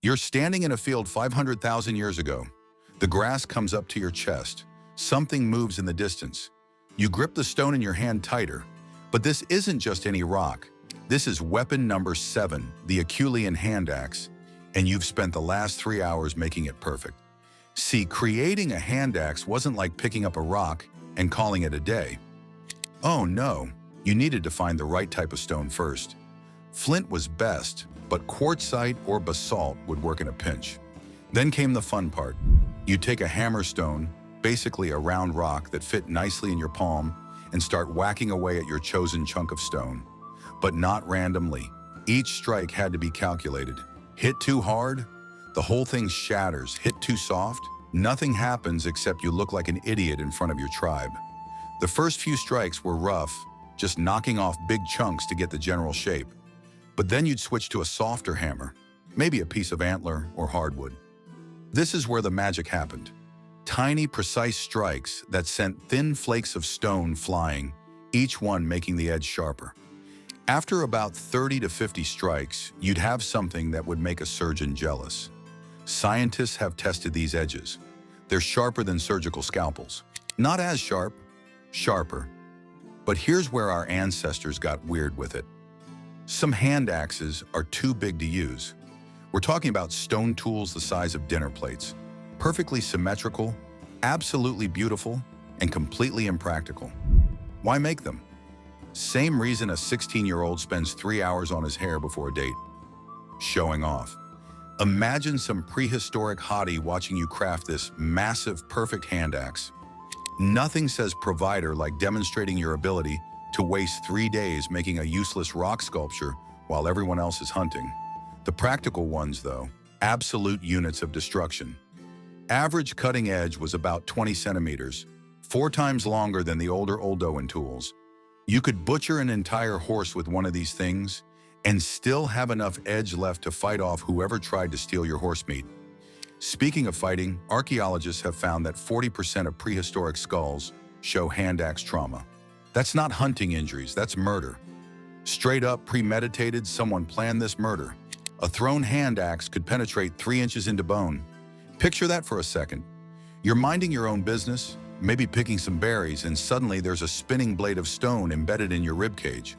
You're standing in a field 500,000 years ago. The grass comes up to your chest. Something moves in the distance. You grip the stone in your hand tighter. But this isn't just any rock. This is weapon number 7, the Acheulean hand axe, and you've spent the last 3 hours making it perfect. See, creating a hand axe wasn't like picking up a rock and calling it a day. Oh no, you needed to find the right type of stone first. Flint was best, but quartzite or basalt would work in a pinch. Then came the fun part. You take a hammer stone, basically a round rock that fit nicely in your palm, and start whacking away at your chosen chunk of stone. But not randomly. Each strike had to be calculated. Hit too hard, the whole thing shatters. Hit too soft, nothing happens except you look like an idiot in front of your tribe. The first few strikes were rough, just knocking off big chunks to get the general shape. But then you'd switch to a softer hammer, maybe a piece of antler or hardwood. This is where the magic happened. Tiny, precise strikes that sent thin flakes of stone flying, each one making the edge sharper. After about 30 to 50 strikes, you'd have something that would make a surgeon jealous. Scientists have tested these edges. They're sharper than surgical scalpels. Not as sharp, sharper. But here's where our ancestors got weird with it. Some hand axes are too big to use. We're talking about stone tools the size of dinner plates. Perfectly symmetrical, absolutely beautiful, and completely impractical. Why make them? Same reason a 16-year-old spends 3 hours on his hair before a date. Showing off. Imagine some prehistoric hottie watching you craft this massive, perfect hand axe. Nothing says provider like demonstrating your ability to waste 3 days making a useless rock sculpture while everyone else is hunting. The practical ones, though, absolute units of destruction. Average cutting edge was about 20 centimeters, 4 times longer than the older Oldowan tools. You could butcher an entire horse with one of these things and still have enough edge left to fight off whoever tried to steal your horse meat. Speaking of fighting, archaeologists have found that 40% of prehistoric skulls show hand axe trauma. That's not hunting injuries, that's murder. Straight up premeditated, someone planned this murder. A thrown hand axe could penetrate 3 inches into bone. Picture that for a second. You're minding your own business, maybe picking some berries, and suddenly there's a spinning blade of stone embedded in your ribcage.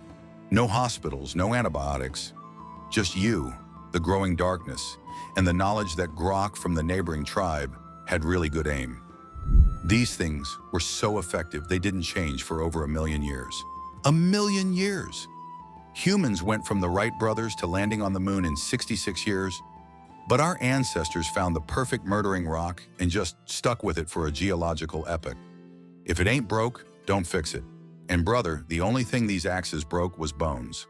No hospitals, no antibiotics. Just you, the growing darkness, and the knowledge that Grok from the neighboring tribe had really good aim. These things were so effective they didn't change for over 1,000,000 years. 1,000,000 years! Humans went from the Wright brothers to landing on the moon in 66 years, but our ancestors found the perfect murdering rock and just stuck with it for a geological epoch. If it ain't broke, don't fix it. And brother, the only thing these axes broke was bones.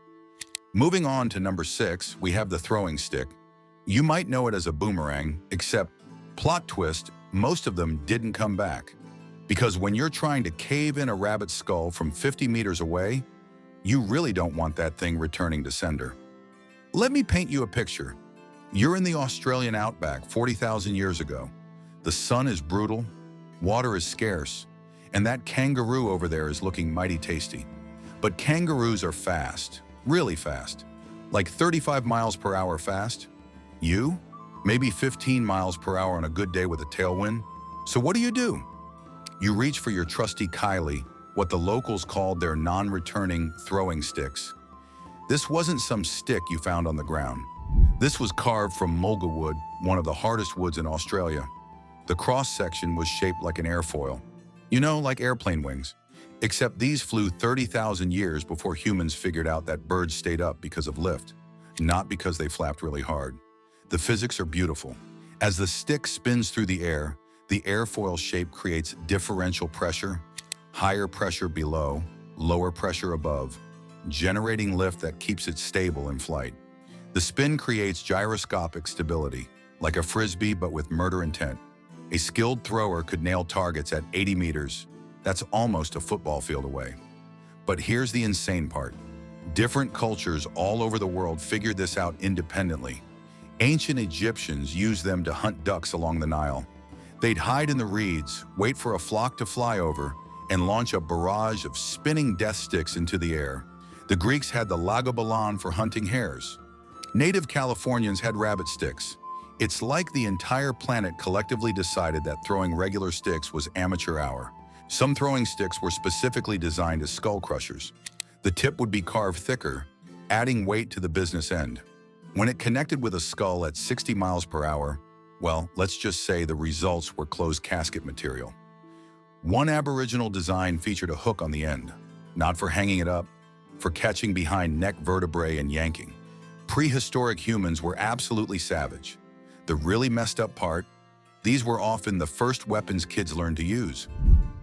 Moving on to number 6, we have the throwing stick. You might know it as a boomerang, except, plot twist, most of them didn't come back. Because when you're trying to cave in a rabbit's skull from 50 meters away, you really don't want that thing returning to sender. Let me paint you a picture. You're in the Australian outback 40,000 years ago. The sun is brutal, water is scarce, and that kangaroo over there is looking mighty tasty. But kangaroos are fast, really fast. Like 35 miles per hour fast. You? Maybe 15 miles per hour on a good day with a tailwind. So what do? You reach for your trusty Kylie, what the locals called their non-returning throwing sticks. This wasn't some stick you found on the ground. This was carved from mulga wood, one of the hardest woods in Australia. The cross-section was shaped like an airfoil. You know, like airplane wings. Except these flew 30,000 years before humans figured out that birds stayed up because of lift, not because they flapped really hard. The physics are beautiful. As the stick spins through the airfoil shape creates differential pressure, higher pressure below, lower pressure above, generating lift that keeps it stable in flight. The spin creates gyroscopic stability, like a frisbee but with murder intent. A skilled thrower could nail targets at 80 meters. That's almost a football field away. But here's the insane part. Different cultures all over the world figured this out independently. Ancient Egyptians used them to hunt ducks along the Nile. They'd hide in the reeds, wait for a flock to fly over, and launch a barrage of spinning death sticks into the air. The Greeks had the lagabalon for hunting hares. Native Californians had rabbit sticks. It's like the entire planet collectively decided that throwing regular sticks was amateur hour. Some throwing sticks were specifically designed as skull crushers. The tip would be carved thicker, adding weight to the business end. When it connected with a skull at 60 miles per hour, well, let's just say the results were closed casket material. One Aboriginal design featured a hook on the end, not for hanging it up, for catching behind neck vertebrae and yanking. Prehistoric humans were absolutely savage. The really messed up part, these were often the first weapons kids learned to use.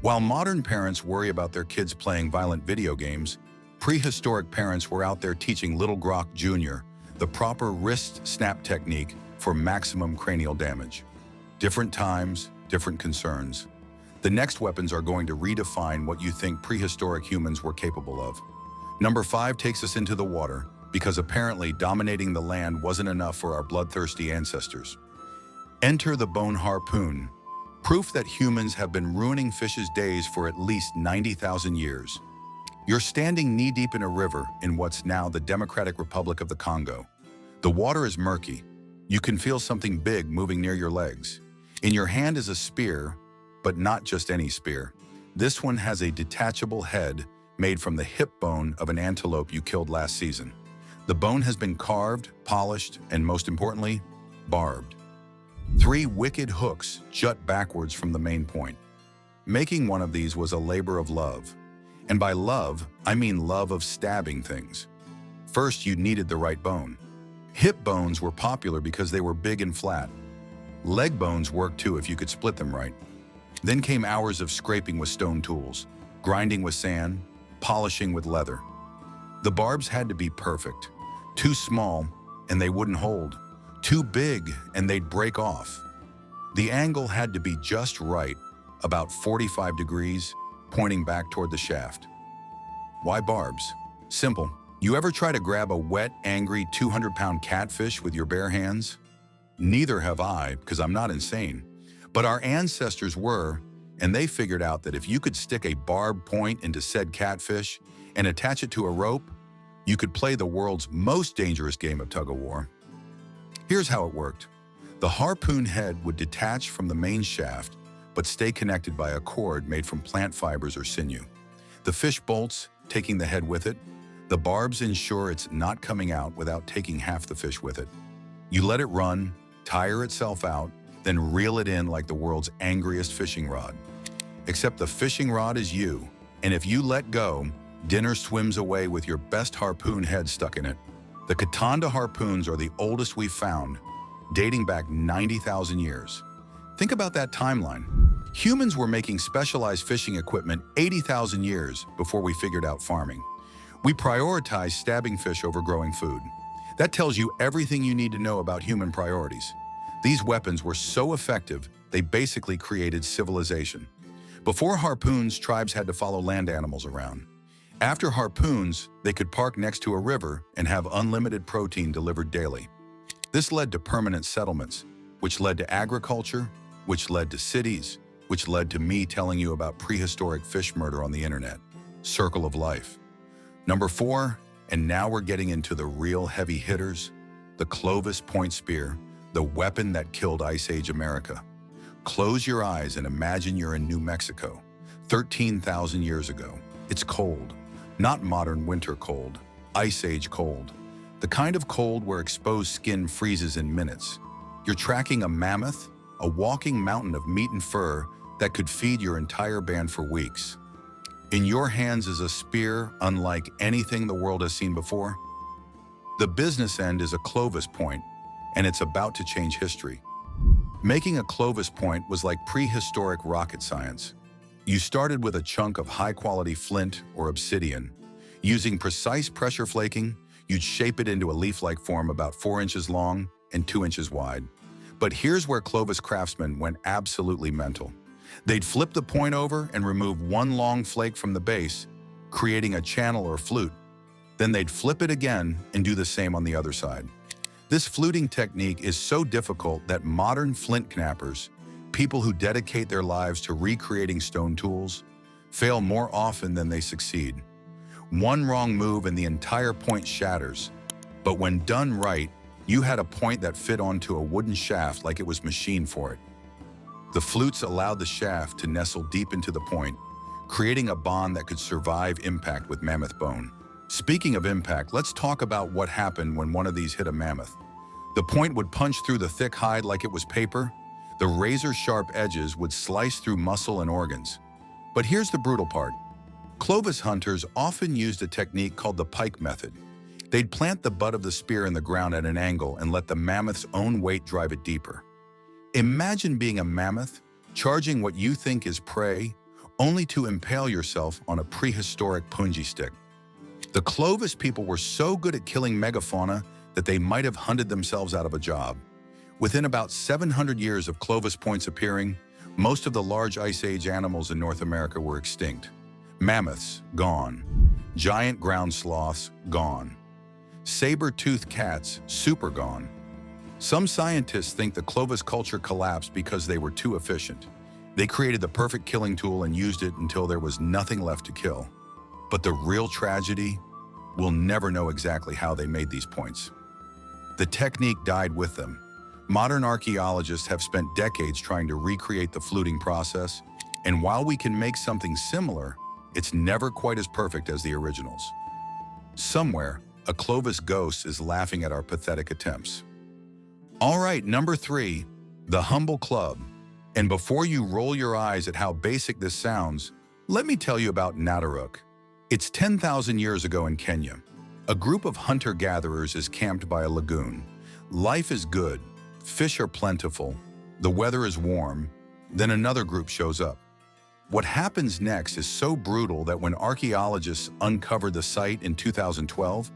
While modern parents worry about their kids playing violent video games, prehistoric parents were out there teaching little Grok Jr. the proper wrist snap technique for maximum cranial damage. Different times, different concerns. The next weapons are going to redefine what you think prehistoric humans were capable of. Number 5 takes us into the water, because apparently dominating the land wasn't enough for our bloodthirsty ancestors. Enter the bone harpoon, proof that humans have been ruining fish's days for at least 90,000 years. You're standing knee-deep in a river in what's now the Democratic Republic of the Congo. The water is murky. You can feel something big moving near your legs. In your hand is a spear, but not just any spear. This one has a detachable head made from the hip bone of an antelope you killed last season. The bone has been carved, polished, and most importantly, barbed. 3 wicked hooks jut backwards from the main point. Making one of these was a labor of love. And by love, I mean love of stabbing things. First, you needed the right bone. Hip bones were popular because they were big and flat. Leg bones worked too if you could split them right. Then came hours of scraping with stone tools, grinding with sand, polishing with leather. The barbs had to be perfect. Too small, and they wouldn't hold. Too big, and they'd break off. The angle had to be just right, about 45 degrees, pointing back toward the shaft. Why barbs? Simple. You ever try to grab a wet, angry 200-pound catfish with your bare hands? Neither have I, because I'm not insane. But our ancestors were, and they figured out that if you could stick a barbed point into said catfish and attach it to a rope, you could play the world's most dangerous game of tug-of-war. Here's how it worked. The harpoon head would detach from the main shaft, but stay connected by a cord made from plant fibers or sinew. The fish bolts, taking the head with it. The barbs ensure it's not coming out without taking half the fish with it. You let it run, tire itself out, then reel it in like the world's angriest fishing rod. Except the fishing rod is you, and if you let go, dinner swims away with your best harpoon head stuck in it. The Katanda harpoons are the oldest we've found, dating back 90,000 years. Think about that timeline. Humans were making specialized fishing equipment 80,000 years before we figured out farming. We prioritized stabbing fish over growing food. That tells you everything you need to know about human priorities. These weapons were so effective, they basically created civilization. Before harpoons, tribes had to follow land animals around. After harpoons, they could park next to a river and have unlimited protein delivered daily. This led to permanent settlements, which led to agriculture, which led to cities, which led to me telling you about prehistoric fish murder on the internet. Circle of life. Number 4, and now we're getting into the real heavy hitters, the Clovis point spear, the weapon that killed Ice Age America. Close your eyes and imagine you're in New Mexico, 13,000 years ago. It's cold. Not modern winter cold, Ice Age cold. The kind of cold where exposed skin freezes in minutes. You're tracking a mammoth, a walking mountain of meat and fur that could feed your entire band for weeks. In your hands is a spear unlike anything the world has seen before. The business end is a Clovis point, and it's about to change history. Making a Clovis point was like prehistoric rocket science. You started with a chunk of high-quality flint or obsidian. Using precise pressure flaking, you'd shape it into a leaf-like form about 4 inches long and 2 inches wide. But here's where Clovis craftsmen went absolutely mental. They'd flip the point over and remove one long flake from the base, creating a channel or flute. Then they'd flip it again and do the same on the other side. This fluting technique is so difficult that modern flint knappers, people who dedicate their lives to recreating stone tools, fail more often than they succeed. One wrong move and the entire point shatters. But when done right, You had a point that fit onto a wooden shaft like it was machined for it. The flutes allowed the shaft to nestle deep into the point, creating a bond that could survive impact with mammoth bone. Speaking of impact, let's talk about what happened when one of these hit a mammoth. The point would punch through the thick hide like it was paper. The razor-sharp edges would slice through muscle and organs. But here's the brutal part. Clovis hunters often used a technique called the pike method. They'd plant the butt of the spear in the ground at an angle and let the mammoth's own weight drive it deeper. Imagine being a mammoth, charging what you think is prey, only to impale yourself on a prehistoric punji stick. The Clovis people were so good at killing megafauna that they might have hunted themselves out of a job. Within about 700 years of Clovis points appearing, most of the large Ice Age animals in North America were extinct. Mammoths, gone. Giant ground sloths, gone. Saber-toothed cats, super gone. Some scientists think the Clovis culture collapsed because they were too efficient. They created the perfect killing tool and used it until there was nothing left to kill. But the real tragedy? We'll never know exactly how they made these points. The technique died with them. Modern archaeologists have spent decades trying to recreate the fluting process, and while we can make something similar, it's never quite as perfect as the originals. Somewhere, a Clovis ghost is laughing at our pathetic attempts. All right, number 3, the humble club. And before you roll your eyes at how basic this sounds, let me tell you about Nadaruk. It's 10,000 years ago in Kenya. A group of hunter-gatherers is camped by a lagoon. Life is good, fish are plentiful, the weather is warm. Then another group shows up. What happens next is so brutal that when archaeologists uncovered the site in 2012,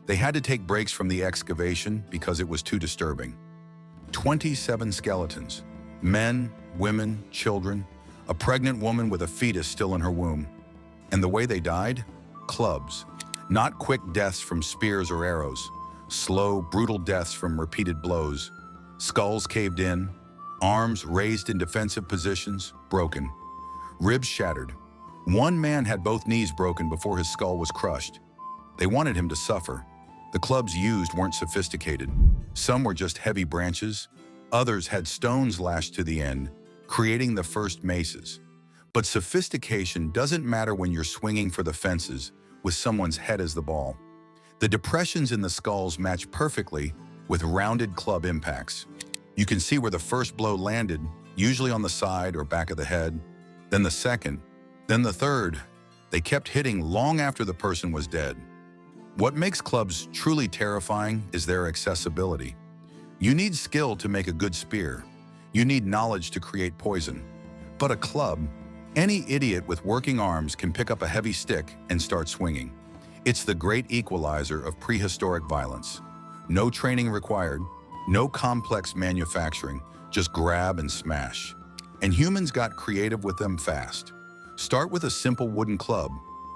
they had to take breaks from the excavation because it was too disturbing. 27 skeletons. Men, women, children, a pregnant woman with a fetus still in her womb. And the way they died? Clubs. Not quick deaths from spears or arrows. Slow, brutal deaths from repeated blows. Skulls caved in, arms raised in defensive positions, broken. Ribs shattered. One man had both knees broken before his skull was crushed. They wanted him to suffer. The clubs used weren't sophisticated. Some were just heavy branches. Others had stones lashed to the end, creating the first maces. But sophistication doesn't matter when you're swinging for the fences with someone's head as the ball. The depressions in the skulls match perfectly with rounded club impacts. You can see where the first blow landed, usually on the side or back of the head, then the second, then the third. They kept hitting long after the person was dead. What makes clubs truly terrifying is their accessibility. You need skill to make a good spear. You need knowledge to create poison. But a club, any idiot with working arms can pick up a heavy stick and start swinging. It's the great equalizer of prehistoric violence. No training required, no complex manufacturing, just grab and smash. And humans got creative with them fast. Start with a simple wooden club,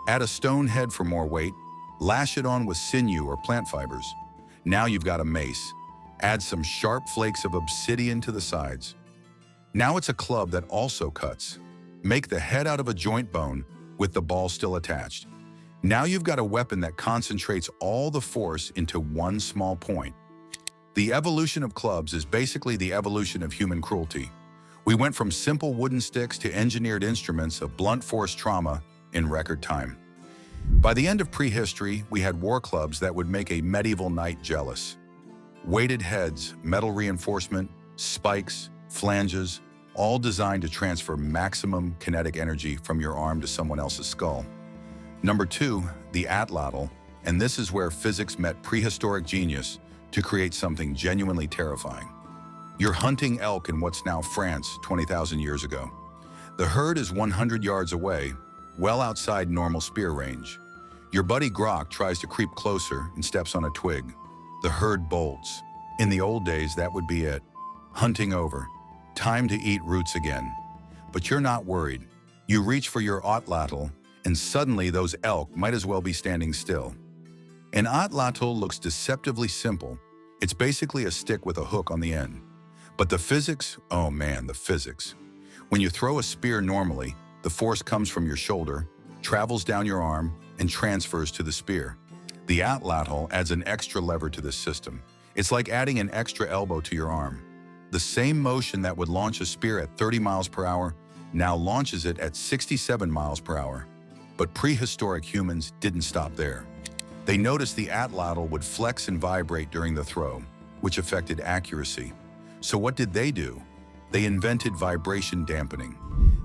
add a stone head for more weight, lash it on with sinew or plant fibers. Now you've got a mace. Add some sharp flakes of obsidian to the sides. Now it's a club that also cuts. Make the head out of a joint bone with the ball still attached. Now you've got a weapon that concentrates all the force into one small point. The evolution of clubs is basically the evolution of human cruelty. We went from simple wooden sticks to engineered instruments of blunt force trauma in record time. By the end of prehistory, we had war clubs that would make a medieval knight jealous. Weighted heads, metal reinforcement, spikes, flanges, all designed to transfer maximum kinetic energy from your arm to someone else's skull. Number 2, the atlatl, and this is where physics met prehistoric genius to create something genuinely terrifying. You're hunting elk in what's now France 20,000 years ago. The herd is 100 yards away, well outside normal spear range. Your buddy Grok tries to creep closer and steps on a twig. The herd bolts. In the old days, that would be it. Hunting over. Time to eat roots again. But you're not worried. You reach for your atlatl, and suddenly those elk might as well be standing still. An atlatl looks deceptively simple. It's basically a stick with a hook on the end. But the physics, oh man, the physics. When you throw a spear normally, the force comes from your shoulder, travels down your arm, and transfers to the spear. The atlatl adds an extra lever to this system. It's like adding an extra elbow to your arm. The same motion that would launch a spear at 30 miles per hour now launches it at 67 miles per hour. But prehistoric humans didn't stop there. They noticed the atlatl would flex and vibrate during the throw, which affected accuracy. So what did they do? They invented vibration dampening.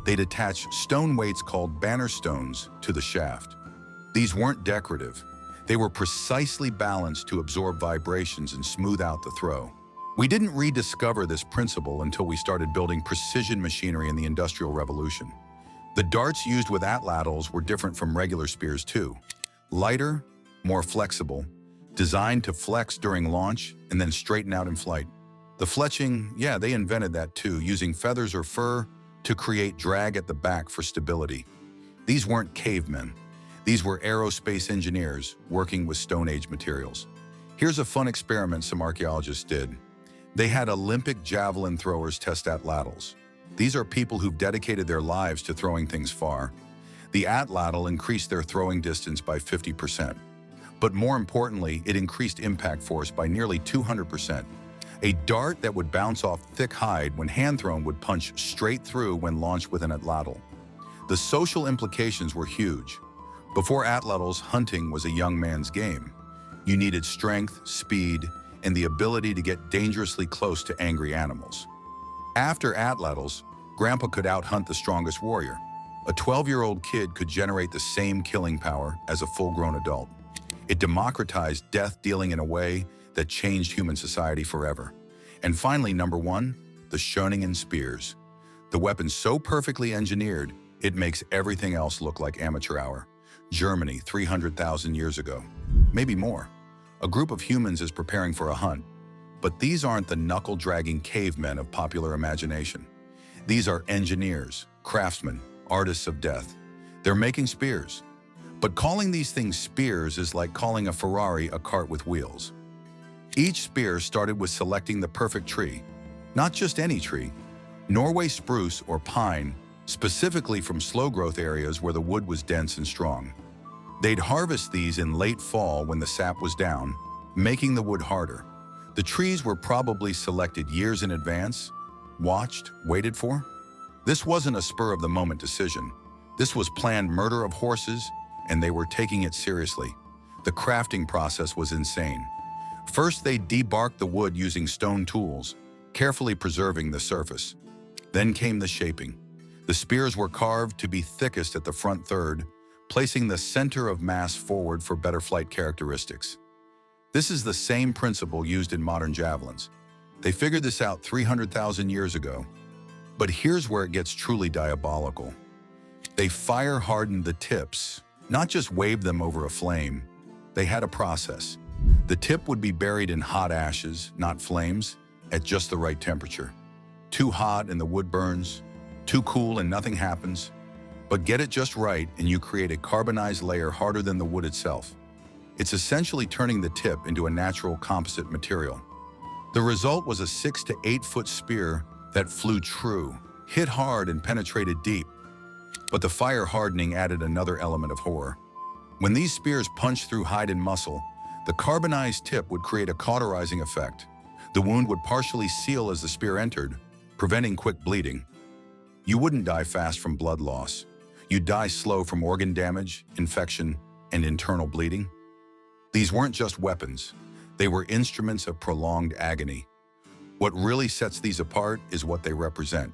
They'd attach stone weights called banner stones to the shaft. These weren't decorative. They were precisely balanced to absorb vibrations and smooth out the throw. We didn't rediscover this principle until we started building precision machinery in the Industrial Revolution. The darts used with atlatls were different from regular spears too. Lighter, more flexible, designed to flex during launch and then straighten out in flight. The fletching, yeah, they invented that too, using feathers or fur to create drag at the back for stability. These weren't cavemen. These were aerospace engineers working with Stone Age materials. Here's a fun experiment some archaeologists did. They had Olympic javelin throwers test atlatls. These are people who've dedicated their lives to throwing things far. The atlatl increased their throwing distance by 50%. But more importantly, it increased impact force by nearly 200%. A dart that would bounce off thick hide when hand-thrown would punch straight through when launched with an atlatl. The social implications were huge. Before atlatls, hunting was a young man's game. You needed strength, speed, and the ability to get dangerously close to angry animals. After atlatls, Grandpa could out-hunt the strongest warrior. A 12-year-old kid could generate the same killing power as a full-grown adult. It democratized death dealing in a way that changed human society forever. And finally, number one, the Schoeningen spears. The weapon so perfectly engineered, it makes everything else look like amateur hour. Germany, 300,000 years ago. Maybe more. A group of humans is preparing for a hunt. But these aren't the knuckle-dragging cavemen of popular imagination. These are engineers, craftsmen, artists of death. They're making spears. But calling these things spears is like calling a Ferrari a cart with wheels. Each spear started with selecting the perfect tree. Not just any tree. Norway spruce or pine, specifically from slow-growth areas where the wood was dense and strong. They'd harvest these in late fall when the sap was down, making the wood harder. The trees were probably selected years in advance, watched, waited for. This wasn't a spur-of-the-moment decision. This was planned murder of horses, and they were taking it seriously. The crafting process was insane. First, they debarked the wood using stone tools, carefully preserving the surface. Then came the shaping. The spears were carved to be thickest at the front third, placing the center of mass forward for better flight characteristics. This is the same principle used in modern javelins. They figured this out 300,000 years ago. But here's where it gets truly diabolical. They fire-hardened the tips, not just waved them over a flame. They had a process. The tip would be buried in hot ashes, not flames, at just the right temperature. Too hot and the wood burns, too cool and nothing happens. But get it just right and you create a carbonized layer harder than the wood itself. It's essentially turning the tip into a natural composite material. The result was a 6 to 8 foot spear that flew true, hit hard and penetrated deep. But the fire hardening added another element of horror. When these spears punched through hide and muscle, the carbonized tip would create a cauterizing effect. The wound would partially seal as the spear entered, preventing quick bleeding. You wouldn't die fast from blood loss. You'd die slow from organ damage, infection, and internal bleeding. These weren't just weapons. They were instruments of prolonged agony. What really sets these apart is what they represent.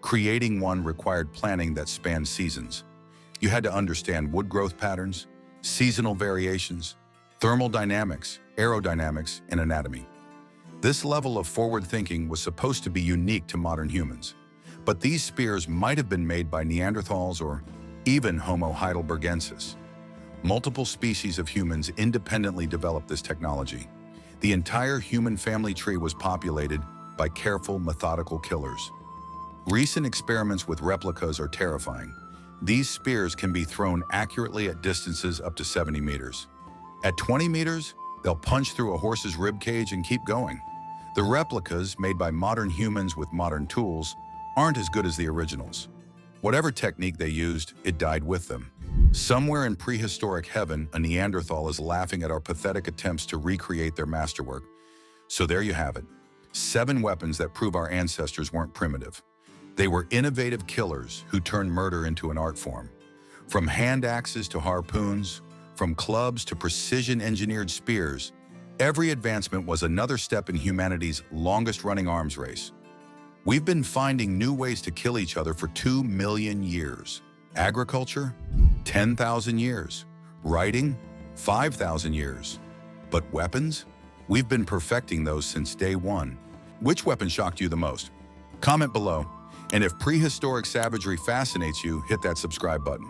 Creating one required planning that spanned seasons. You had to understand wood growth patterns, seasonal variations, thermal dynamics, aerodynamics, and anatomy. This level of forward thinking was supposed to be unique to modern humans. But these spears might have been made by Neanderthals or even Homo heidelbergensis. Multiple species of humans independently developed this technology. The entire human family tree was populated by careful, methodical killers. Recent experiments with replicas are terrifying. These spears can be thrown accurately at distances up to 70 meters. At 20 meters, they'll punch through a horse's ribcage and keep going. The replicas, made by modern humans with modern tools, aren't as good as the originals. Whatever technique they used, it died with them. Somewhere in prehistoric heaven, a Neanderthal is laughing at our pathetic attempts to recreate their masterwork. So there you have it. 7 weapons that prove our ancestors weren't primitive. They were innovative killers who turned murder into an art form. From hand axes to harpoons, from clubs to precision-engineered spears, every advancement was another step in humanity's longest-running arms race. We've been finding new ways to kill each other for 2 million years. Agriculture? 10,000 years. Writing? 5,000 years. But weapons? We've been perfecting those since day one. Which weapon shocked you the most? Comment below. And if prehistoric savagery fascinates you, hit that subscribe button.